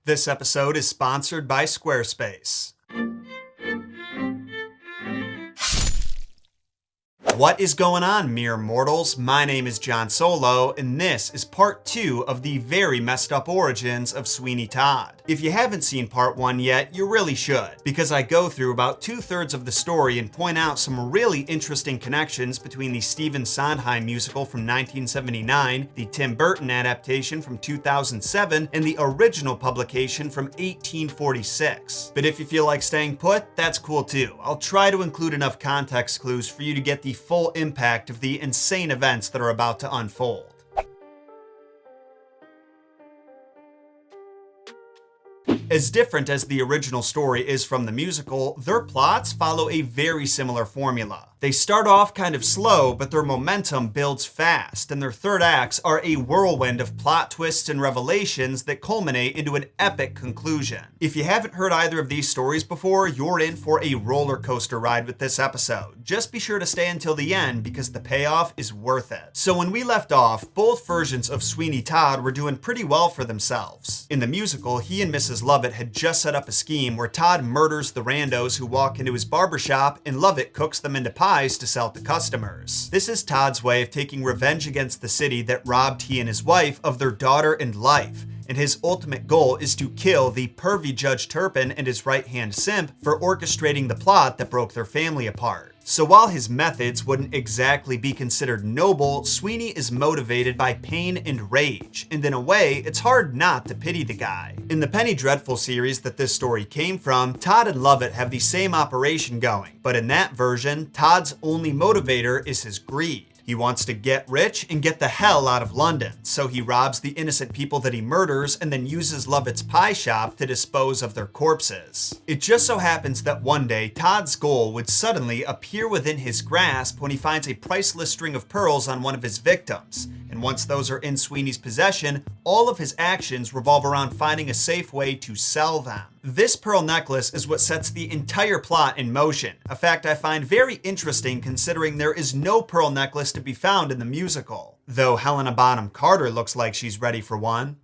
This episode is sponsored by Squarespace. What is going on, mere mortals? My name is John Solo, and this is part 2 of the very messed up origins of Sweeney Todd. If you haven't seen part 1 yet, you really should, because I go through about 2/3 of the story and point out some really interesting connections between the Stephen Sondheim musical from 1979, the Tim Burton adaptation from 2007, and the original publication from 1846. But if you feel like staying put, that's cool too. I'll try to include enough context clues for you to get the full impact of the insane events that are about to unfold. As different as the original story is from the musical, their plots follow a very similar formula. They start off kind of slow, but their momentum builds fast, and their third acts are a whirlwind of plot twists and revelations that culminate into an epic conclusion. If you haven't heard either of these stories before, you're in for a roller coaster ride with this episode. Just be sure to stay until the end because the payoff is worth it. So when we left off, both versions of Sweeney Todd were doing pretty well for themselves. In the musical, he and Mrs. Lovett had just set up a scheme where Todd murders the randos who walk into his barbershop and Lovett cooks them into pies to sell to customers. This is Todd's way of taking revenge against the city that robbed he and his wife of their daughter and life. And his ultimate goal is to kill the pervy Judge Turpin and his right-hand simp for orchestrating the plot that broke their family apart. So while his methods wouldn't exactly be considered noble, Sweeney is motivated by pain and rage, and in a way, it's hard not to pity the guy. In the Penny Dreadful series that this story came from, Todd and Lovett have the same operation going, but in that version, Todd's only motivator is his greed. He wants to get rich and get the hell out of London, so he robs the innocent people that he murders and then uses Lovett's pie shop to dispose of their corpses. It just so happens that one day, Todd's goal would suddenly appear within his grasp when he finds a priceless string of pearls on one of his victims. And once those are in Sweeney's possession, all of his actions revolve around finding a safe way to sell them. This pearl necklace is what sets the entire plot in motion, a fact I find very interesting considering there is no pearl necklace to be found in the musical. Though Helena Bonham Carter looks like she's ready for one.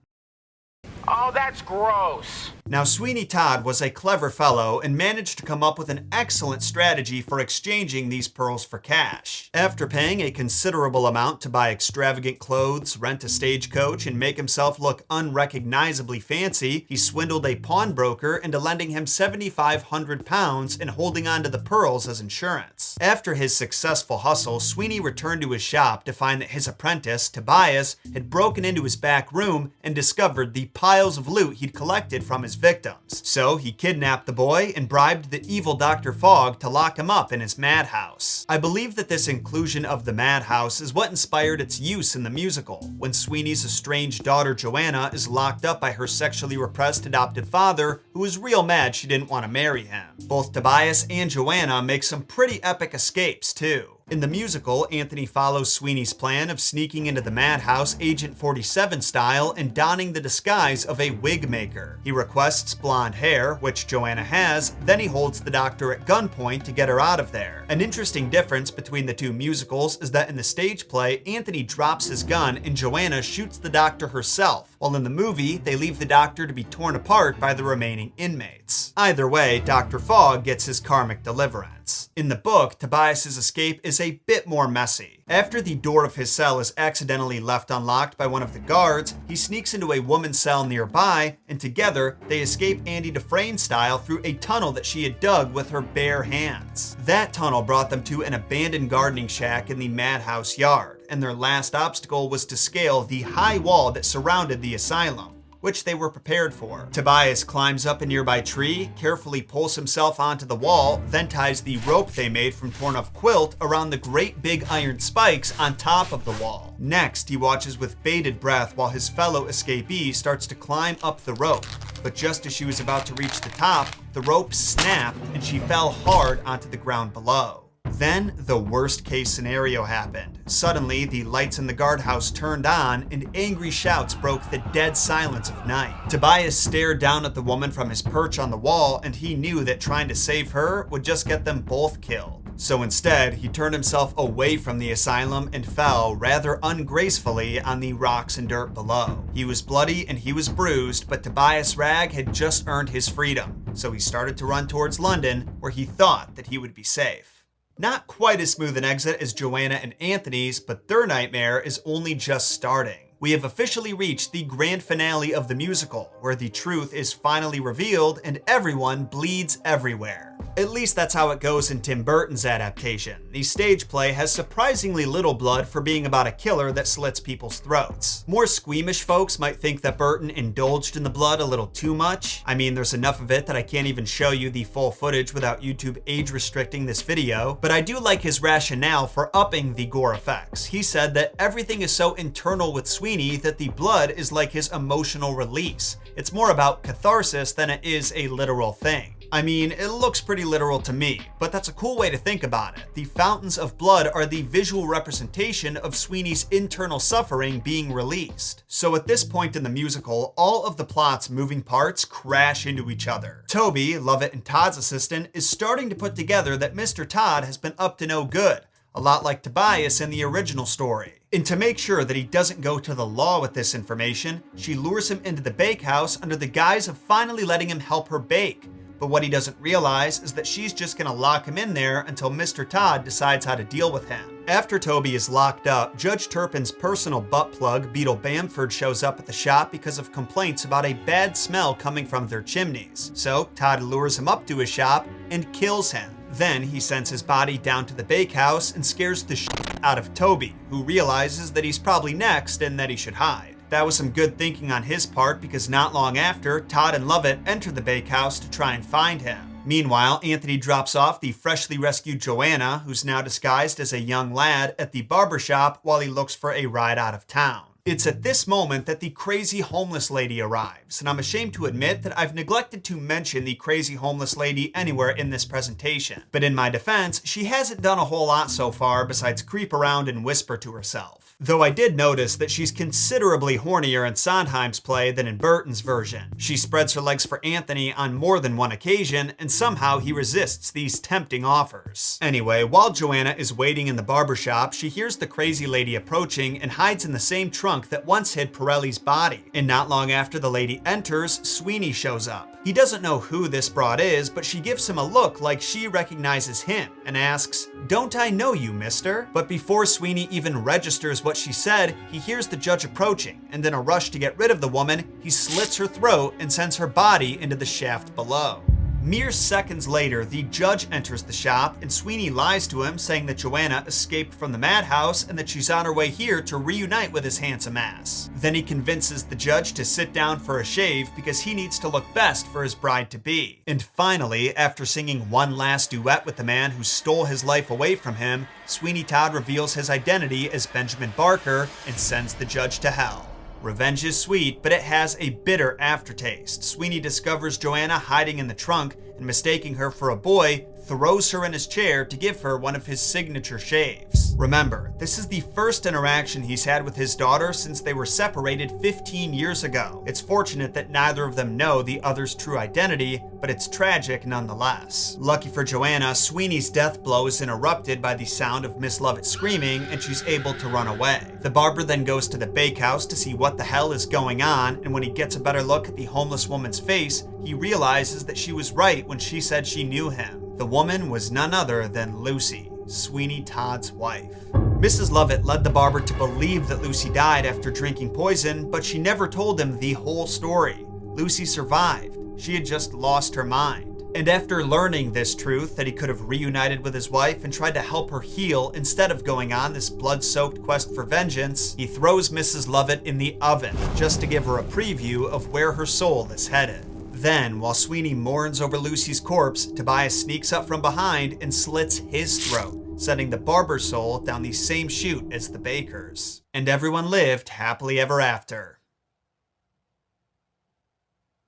Oh, that's gross. Now, Sweeney Todd was a clever fellow and managed to come up with an excellent strategy for exchanging these pearls for cash. After paying a considerable amount to buy extravagant clothes, rent a stagecoach, and make himself look unrecognizably fancy, he swindled a pawnbroker into lending him £7,500 and holding on to the pearls as insurance. After his successful hustle, Sweeney returned to his shop to find that his apprentice, Tobias, had broken into his back room and discovered the piles of loot he'd collected from his victims. So he kidnapped the boy and bribed the evil Dr. Fogg to lock him up in his madhouse. I believe that this inclusion of the madhouse is what inspired its use in the musical, when Sweeney's estranged daughter Joanna is locked up by her sexually repressed adopted father, who is real mad she didn't want to marry him. Both Tobias and Joanna make some pretty epic escapes too. In the musical, Anthony follows Sweeney's plan of sneaking into the madhouse Agent 47 style and donning the disguise of a wig maker. He requests blonde hair, which Joanna has, then he holds the doctor at gunpoint to get her out of there. An interesting difference between the two musicals is that in the stage play, Anthony drops his gun and Joanna shoots the doctor herself, while in the movie, they leave the doctor to be torn apart by the remaining inmates. Either way, Dr. Fogg gets his karmic deliverance. In the book, Tobias's escape is a bit more messy. After the door of his cell is accidentally left unlocked by one of the guards, he sneaks into a woman's cell nearby, and together, they escape Andy Dufresne style through a tunnel that she had dug with her bare hands. That tunnel brought them to an abandoned gardening shack in the madhouse yard, and their last obstacle was to scale the high wall that surrounded the asylum, which they were prepared for. Tobias climbs up a nearby tree, carefully pulls himself onto the wall, then ties the rope they made from torn off quilt around the great big iron spikes on top of the wall. Next, he watches with bated breath while his fellow escapee starts to climb up the rope. But just as she was about to reach the top, the rope snapped and she fell hard onto the ground below. Then, the worst case scenario happened. Suddenly, the lights in the guardhouse turned on, and angry shouts broke the dead silence of night. Tobias stared down at the woman from his perch on the wall, and he knew that trying to save her would just get them both killed. So instead, he turned himself away from the asylum and fell rather ungracefully on the rocks and dirt below. He was bloody and he was bruised, but Tobias Ragg had just earned his freedom, so he started to run towards London, where he thought that he would be safe. Not quite as smooth an exit as Joanna and Anthony's, but their nightmare is only just starting. We have officially reached the grand finale of the musical, where the truth is finally revealed and everyone bleeds everywhere. At least that's how it goes in Tim Burton's adaptation. The stage play has surprisingly little blood for being about a killer that slits people's throats. More squeamish folks might think that Burton indulged in the blood a little too much. I mean, there's enough of it that I can't even show you the full footage without YouTube age restricting this video, but I do like his rationale for upping the gore effects. He said that everything is so internal with Sweeney that the blood is like his emotional release. It's more about catharsis than it is a literal thing. I mean, it looks pretty literal to me, but that's a cool way to think about it. The fountains of blood are the visual representation of Sweeney's internal suffering being released. So at this point in the musical, all of the plot's moving parts crash into each other. Toby, Lovett and Todd's assistant, is starting to put together that Mr. Todd has been up to no good, a lot like Tobias in the original story. And to make sure that he doesn't go to the law with this information, she lures him into the bakehouse under the guise of finally letting him help her bake. But what he doesn't realize is that she's just gonna lock him in there until Mr. Todd decides how to deal with him. After Toby is locked up, Judge Turpin's personal butt plug, Beetle Bamford, shows up at the shop because of complaints about a bad smell coming from their chimneys. So Todd lures him up to his shop and kills him. Then he sends his body down to the bakehouse and scares the shit out of Toby, who realizes that he's probably next and that he should hide. That was some good thinking on his part, because not long after, Todd and Lovett enter the bakehouse to try and find him. Meanwhile, Anthony drops off the freshly rescued Joanna, who's now disguised as a young lad, at the barbershop while he looks for a ride out of town. It's at this moment that the crazy homeless lady arrives, and I'm ashamed to admit that I've neglected to mention the crazy homeless lady anywhere in this presentation. But in my defense, she hasn't done a whole lot so far besides creep around and whisper to herself. Though I did notice that she's considerably hornier in Sondheim's play than in Burton's version. She spreads her legs for Anthony on more than one occasion, and somehow he resists these tempting offers. Anyway, while Joanna is waiting in the barbershop, she hears the crazy lady approaching and hides in the same trunk that once hid Pirelli's body. And not long after the lady enters, Sweeney shows up. He doesn't know who this broad is, but she gives him a look like she recognizes him and asks, "Don't I know you, mister?" But before Sweeney even registers what she said, he hears the judge approaching, and in a rush to get rid of the woman, he slits her throat and sends her body into the shaft below. Mere seconds later, the judge enters the shop, and Sweeney lies to him, saying that Joanna escaped from the madhouse and that she's on her way here to reunite with his handsome ass. Then he convinces the judge to sit down for a shave because he needs to look best for his bride-to-be. And finally, after singing one last duet with the man who stole his life away from him, Sweeney Todd reveals his identity as Benjamin Barker and sends the judge to hell. Revenge is sweet, but it has a bitter aftertaste. Sweeney discovers Joanna hiding in the trunk and, mistaking her for a boy, throws her in his chair to give her one of his signature shaves. Remember, this is the first interaction he's had with his daughter since they were separated 15 years ago. It's fortunate that neither of them know the other's true identity, but it's tragic nonetheless. Lucky for Joanna, Sweeney's death blow is interrupted by the sound of Miss Lovett screaming, and she's able to run away. The barber then goes to the bakehouse to see what the hell is going on, and when he gets a better look at the homeless woman's face, he realizes that she was right when she said she knew him. The woman was none other than Lucy, Sweeney Todd's wife. Mrs. Lovett led the barber to believe that Lucy died after drinking poison, but she never told him the whole story. Lucy survived. She had just lost her mind. And after learning this truth, that he could have reunited with his wife and tried to help her heal instead of going on this blood-soaked quest for vengeance, he throws Mrs. Lovett in the oven just to give her a preview of where her soul is headed. Then, while Sweeney mourns over Lucy's corpse, Tobias sneaks up from behind and slits his throat, sending the barber's soul down the same chute as the baker's. And everyone lived happily ever after.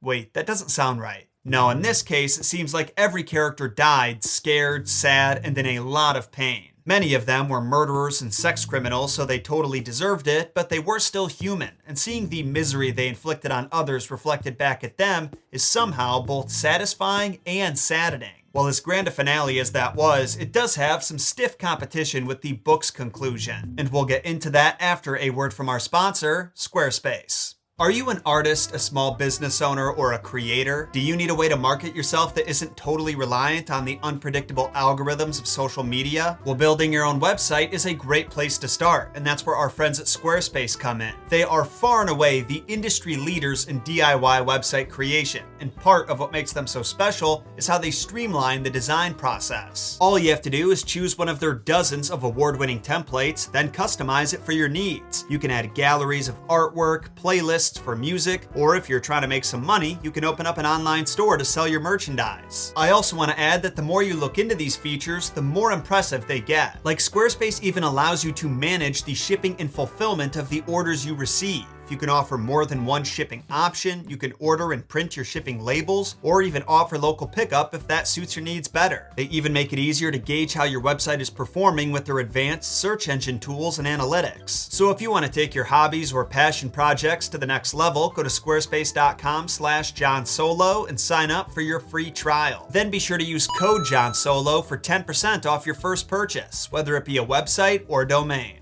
Wait, that doesn't sound right. No, in this case, it seems like every character died scared, sad, and in a lot of pain. Many of them were murderers and sex criminals, so they totally deserved it, but they were still human, and seeing the misery they inflicted on others reflected back at them is somehow both satisfying and saddening. While as grand a finale as that was, it does have some stiff competition with the book's conclusion, and we'll get into that after a word from our sponsor, Squarespace. Are you an artist, a small business owner, or a creator? Do you need a way to market yourself that isn't totally reliant on the unpredictable algorithms of social media? Well, building your own website is a great place to start, and that's where our friends at Squarespace come in. They are far and away the industry leaders in DIY website creation, and part of what makes them so special is how they streamline the design process. All you have to do is choose one of their dozens of award-winning templates, then customize it for your needs. You can add galleries of artwork, playlists for music, or if you're trying to make some money, you can open up an online store to sell your merchandise. I also want to add that the more you look into these features, the more impressive they get. Like Squarespace even allows you to manage the shipping and fulfillment of the orders you receive. You can offer more than one shipping option, you can order and print your shipping labels, or even offer local pickup if that suits your needs better. They even make it easier to gauge how your website is performing with their advanced search engine tools and analytics. So if you want to take your hobbies or passion projects to the next level, go to squarespace.com/JohnSolo and sign up for your free trial. Then be sure to use code JohnSolo for 10% off your first purchase, whether it be a website or a domain.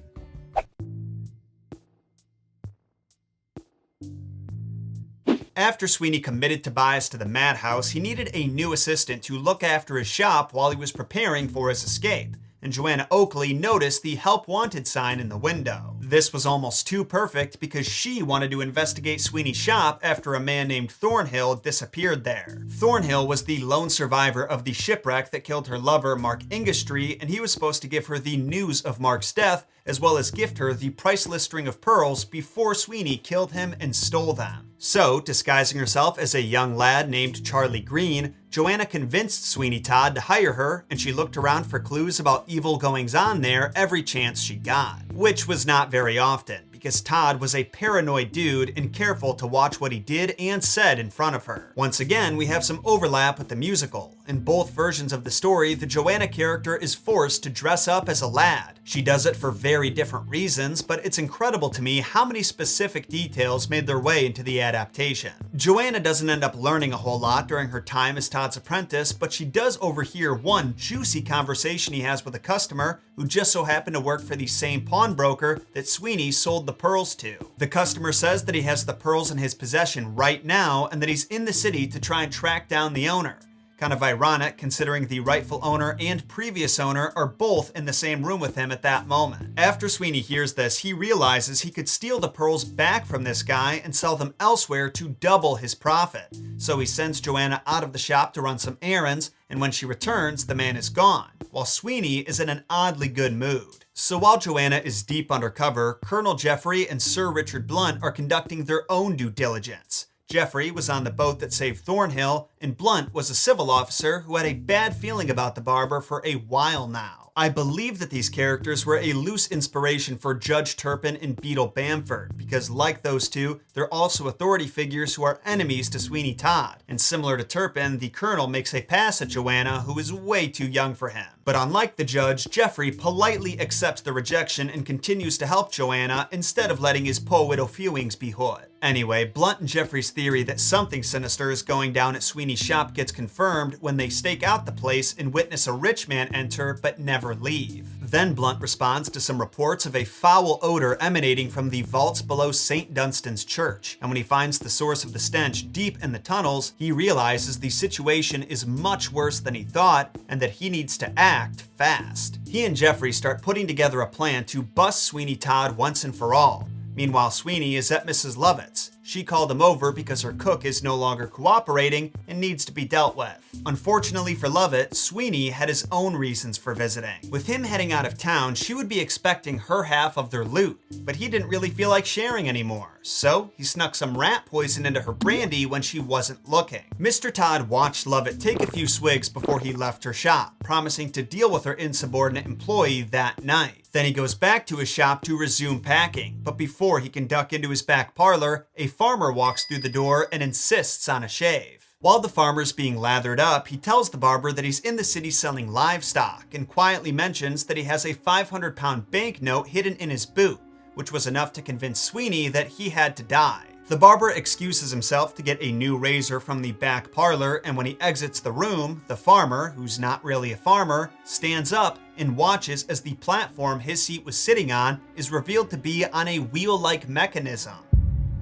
After Sweeney committed Tobias to the madhouse, he needed a new assistant to look after his shop while he was preparing for his escape, and Joanna Oakley noticed the help wanted sign in the window. This was almost too perfect because she wanted to investigate Sweeney's shop after a man named Thornhill disappeared there. Thornhill was the lone survivor of the shipwreck that killed her lover, Mark Ingestry, and he was supposed to give her the news of Mark's death, as well as gift her the priceless string of pearls before Sweeney killed him and stole them. So, disguising herself as a young lad named Charlie Green, Joanna convinced Sweeney Todd to hire her, and she looked around for clues about evil goings-on there every chance she got. Which was not very often, because Todd was a paranoid dude and careful to watch what he did and said in front of her. Once again, we have some overlap with the musical. In both versions of the story, the Joanna character is forced to dress up as a lad. She does it for very different reasons, but it's incredible to me how many specific details made their way into the adaptation. Joanna doesn't end up learning a whole lot during her time as Todd's apprentice, but she does overhear one juicy conversation he has with a customer who just so happened to work for the same pawnbroker that Sweeney sold the pearls to. The customer says that he has the pearls in his possession right now and that he's in the city to try and track down the owner. Kind of ironic considering the rightful owner and previous owner are both in the same room with him at that moment. After Sweeney hears this, he realizes he could steal the pearls back from this guy and sell them elsewhere to double his profit. So he sends Joanna out of the shop to run some errands, and when she returns, the man is gone, while Sweeney is in an oddly good mood. So while Joanna is deep undercover, Colonel Jeffrey and Sir Richard Blunt are conducting their own due diligence. Jeffrey was on the boat that saved Thornhill, and Blunt was a civil officer who had a bad feeling about the barber for a while now. I believe that these characters were a loose inspiration for Judge Turpin and Beetle Bamford, because like those two, they're also authority figures who are enemies to Sweeney Todd. And similar to Turpin, the Colonel makes a pass at Joanna, who is way too young for him. But unlike the judge, Jeffrey politely accepts the rejection and continues to help Joanna instead of letting his po widow feelings be hurt. Anyway, Blunt and Jeffrey's theory that something sinister is going down at Sweeney's shop gets confirmed when they stake out the place and witness a rich man enter but never leave. Then Blunt responds to some reports of a foul odor emanating from the vaults below St. Dunstan's church, and when he finds the source of the stench deep in the tunnels, he realizes the situation is much worse than he thought and that he needs to act fast. He and Jeffrey start putting together a plan to bust Sweeney Todd once and for all. Meanwhile, Sweeney is at Mrs. Lovett's. She called him over because her cook is no longer cooperating and needs to be dealt with. Unfortunately for Lovett, Sweeney had his own reasons for visiting. With him heading out of town, she would be expecting her half of their loot, but he didn't really feel like sharing anymore. So he snuck some rat poison into her brandy when she wasn't looking. Mr. Todd watched Lovett take a few swigs before he left her shop, promising to deal with her insubordinate employee that night. Then he goes back to his shop to resume packing, but before he can duck into his back parlor, a farmer walks through the door and insists on a shave. While the farmer's being lathered up, he tells the barber that he's in the city selling livestock and quietly mentions that he has a 500-pound banknote hidden in his boot, which was enough to convince Sweeney that he had to die. The barber excuses himself to get a new razor from the back parlor, and when he exits the room, the farmer, who's not really a farmer, stands up and watches as the platform his seat was sitting on is revealed to be on a wheel-like mechanism.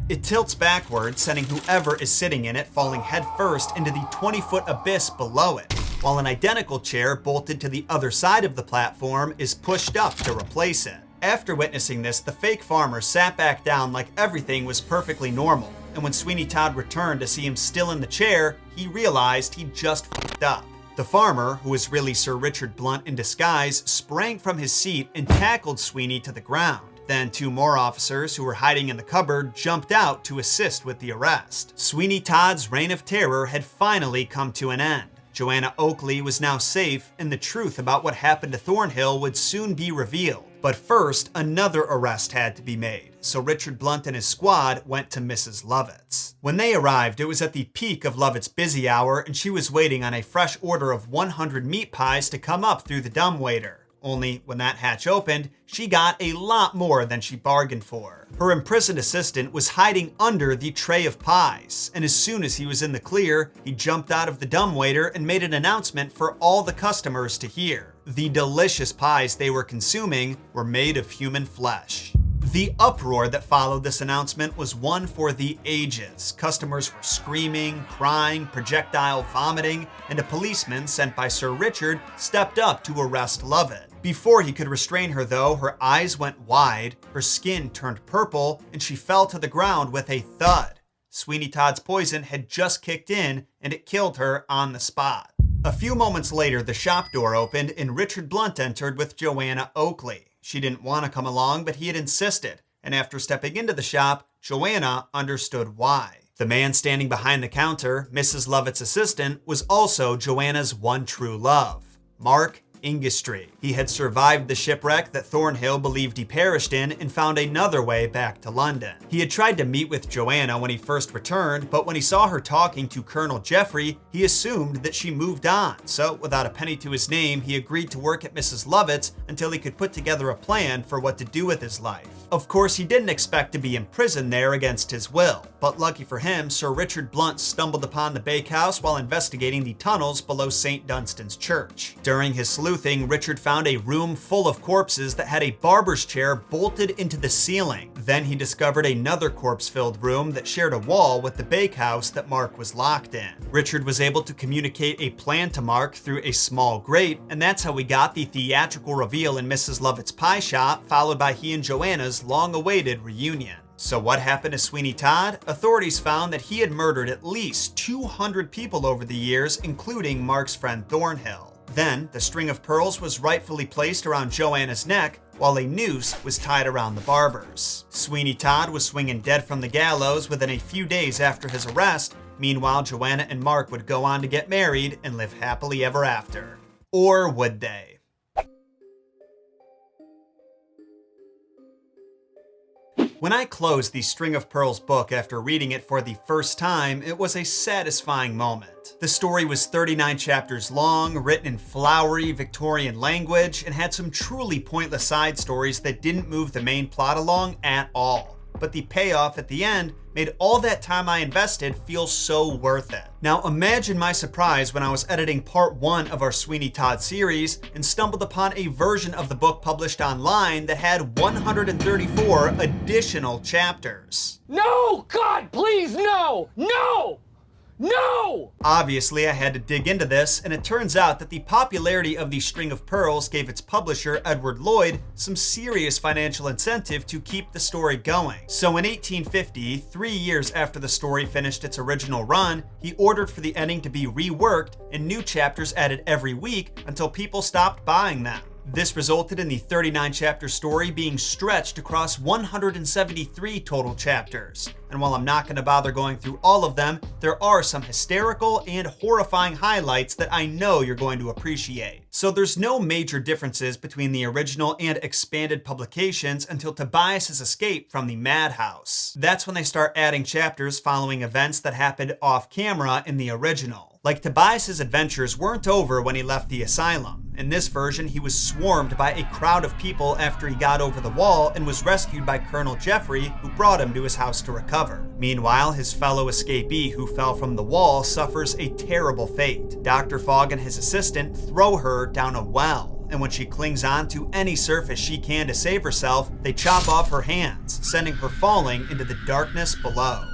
It tilts backward, sending whoever is sitting in it falling headfirst into the 20-foot abyss below it, while an identical chair bolted to the other side of the platform is pushed up to replace it. After witnessing this, the fake farmer sat back down like everything was perfectly normal, and when Sweeney Todd returned to see him still in the chair, he realized he'd just fucked up. The farmer, who was really Sir Richard Blunt in disguise, sprang from his seat and tackled Sweeney to the ground. Then 2 more officers who were hiding in the cupboard jumped out to assist with the arrest. Sweeney Todd's reign of terror had finally come to an end. Joanna Oakley was now safe, and the truth about what happened to Thornhill would soon be revealed. But first, another arrest had to be made, so Richard Blunt and his squad went to Mrs. Lovett's. When they arrived, it was at the peak of Lovett's busy hour, and she was waiting on a fresh order of 100 meat pies to come up through the dumbwaiter. Only when that hatch opened, she got a lot more than she bargained for. Her imprisoned assistant was hiding under the tray of pies, and as soon as he was in the clear, he jumped out of the dumbwaiter and made an announcement for all the customers to hear. The delicious pies they were consuming were made of human flesh. The uproar that followed this announcement was one for the ages. Customers were screaming, crying, projectile vomiting, and a policeman sent by Sir Richard stepped up to arrest Lovett. Before he could restrain her though, her eyes went wide, her skin turned purple, and she fell to the ground with a thud. Sweeney Todd's poison had just kicked in, and it killed her on the spot. A few moments later, the shop door opened and Richard Blunt entered with Joanna Oakley. She didn't want to come along, but he had insisted, and after stepping into the shop, Joanna understood why. The man standing behind the counter, Mrs. Lovett's assistant, was also Joanna's one true love, Mark Ingistry. He had survived the shipwreck that Thornhill believed he perished in and found another way back to London. He had tried to meet with Joanna when he first returned, but when he saw her talking to Colonel Jeffrey, he assumed that she moved on. So, without a penny to his name, he agreed to work at Mrs. Lovett's until he could put together a plan for what to do with his life. Of course, he didn't expect to be imprisoned there against his will, but lucky for him, Sir Richard Blunt stumbled upon the bakehouse while investigating the tunnels below St. Dunstan's Church. During his sleuthing, Richard found a room full of corpses that had a barber's chair bolted into the ceiling. Then he discovered another corpse-filled room that shared a wall with the bakehouse that Mark was locked in. Richard was able to communicate a plan to Mark through a small grate, and that's how we got the theatrical reveal in Mrs. Lovett's pie shop, followed by he and Joanna's long-awaited reunion. So what happened to Sweeney Todd? Authorities found that he had murdered at least 200 people over the years, including Mark's friend Thornhill. Then, the string of pearls was rightfully placed around Joanna's neck, while a noose was tied around the barber's. Sweeney Todd was swinging dead from the gallows within a few days after his arrest. Meanwhile, Joanna and Mark would go on to get married and live happily ever after. Or would they? When I closed the String of Pearls book after reading it for the first time, it was a satisfying moment. The story was 39 chapters long, written in flowery Victorian language, and had some truly pointless side stories that didn't move the main plot along at all. But the payoff at the end made all that time I invested feel so worth it. Now imagine my surprise when I was editing part 1 of our Sweeney Todd series and stumbled upon a version of the book published online that had 134 additional chapters. No! God, please, no! No! No! Obviously, I had to dig into this, and it turns out that the popularity of the String of Pearls gave its publisher, Edward Lloyd, some serious financial incentive to keep the story going. So in 1850, 3 years after the story finished its original run, he ordered for the ending to be reworked and new chapters added every week until people stopped buying them. This resulted in the 39-chapter story being stretched across 173 total chapters. And while I'm not going to bother going through all of them, there are some hysterical and horrifying highlights that I know you're going to appreciate. So there's no major differences between the original and expanded publications until Tobias's escape from the madhouse. That's when they start adding chapters following events that happened off camera in the original. Like Tobias's adventures weren't over when he left the asylum. In this version, he was swarmed by a crowd of people after he got over the wall and was rescued by Colonel Jeffrey, who brought him to his house to recover. Meanwhile, his fellow escapee who fell from the wall suffers a terrible fate. Dr. Fogg and his assistant throw her down a well, and when she clings on to any surface she can to save herself, they chop off her hands, sending her falling into the darkness below.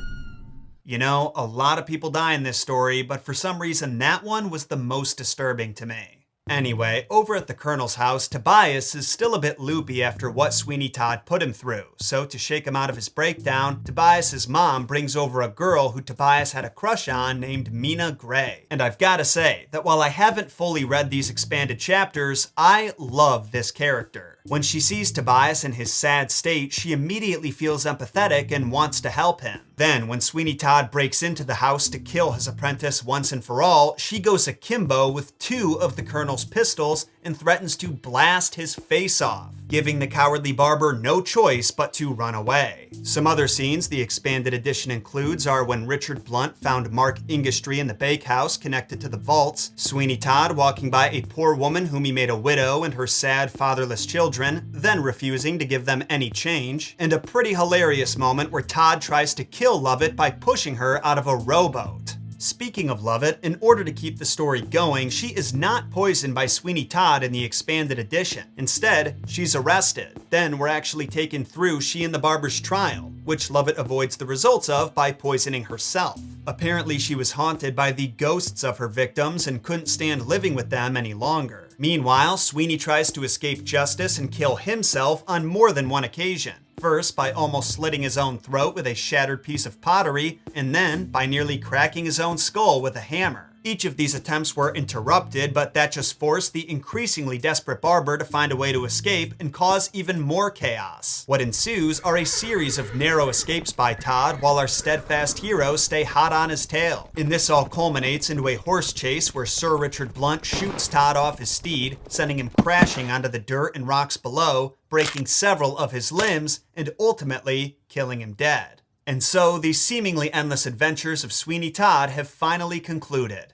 You know, a lot of people die in this story, but for some reason that one was the most disturbing to me. Anyway, over at the Colonel's house, Tobias is still a bit loopy after what Sweeney Todd put him through, so to shake him out of his breakdown, Tobias's mom brings over a girl who Tobias had a crush on named Mina Gray. And I've gotta say that while I haven't fully read these expanded chapters, I love this character. When she sees Tobias in his sad state, she immediately feels empathetic and wants to help him. Then, when Sweeney Todd breaks into the house to kill his apprentice once and for all, she goes akimbo with 2 of the Colonel's pistols and threatens to blast his face off, giving the cowardly barber no choice but to run away. Some other scenes the expanded edition includes are when Richard Blunt found Mark Ingistry in the bakehouse connected to the vaults, Sweeney Todd walking by a poor woman whom he made a widow and her sad fatherless children, then refusing to give them any change, and a pretty hilarious moment where Todd tries to kill Lovett by pushing her out of a rowboat. Speaking of Lovett, in order to keep the story going, she is not poisoned by Sweeney Todd in the expanded edition. Instead, she's arrested. Then we're actually taken through she and the barber's trial, which Lovett avoids the results of by poisoning herself. Apparently, she was haunted by the ghosts of her victims and couldn't stand living with them any longer. Meanwhile, Sweeney tries to escape justice and kill himself on more than one occasion. First, by almost slitting his own throat with a shattered piece of pottery, and then by nearly cracking his own skull with a hammer. Each of these attempts were interrupted, but that just forced the increasingly desperate barber to find a way to escape and cause even more chaos. What ensues are a series of narrow escapes by Todd, while our steadfast heroes stay hot on his tail. And this all culminates into a horse chase where Sir Richard Blunt shoots Todd off his steed, sending him crashing onto the dirt and rocks below, breaking several of his limbs, and ultimately killing him dead. And so, the seemingly endless adventures of Sweeney Todd have finally concluded.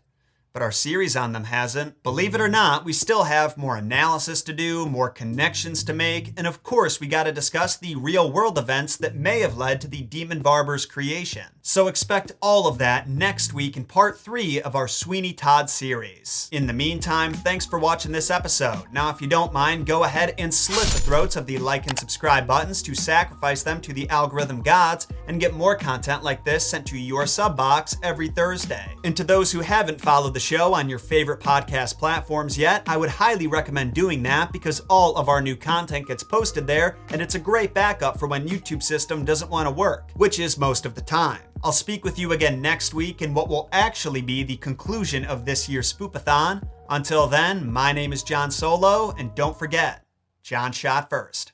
But our series on them hasn't. Believe it or not, we still have more analysis to do, more connections to make, and of course we gotta discuss the real-world events that may have led to the Demon Barber's creation. So expect all of that next week in part 3 of our Sweeney Todd series. In the meantime, thanks for watching this episode. Now if you don't mind, go ahead and slit the throats of the like and subscribe buttons to sacrifice them to the algorithm gods and get more content like this sent to your sub box every Thursday. And to those who haven't followed the show on your favorite podcast platforms yet, I would highly recommend doing that because all of our new content gets posted there and it's a great backup for when YouTube system doesn't want to work, which is most of the time. I'll speak with you again next week in what will actually be the conclusion of this year's Spoopathon. Until then, my name is John Solo, and don't forget, John shot first.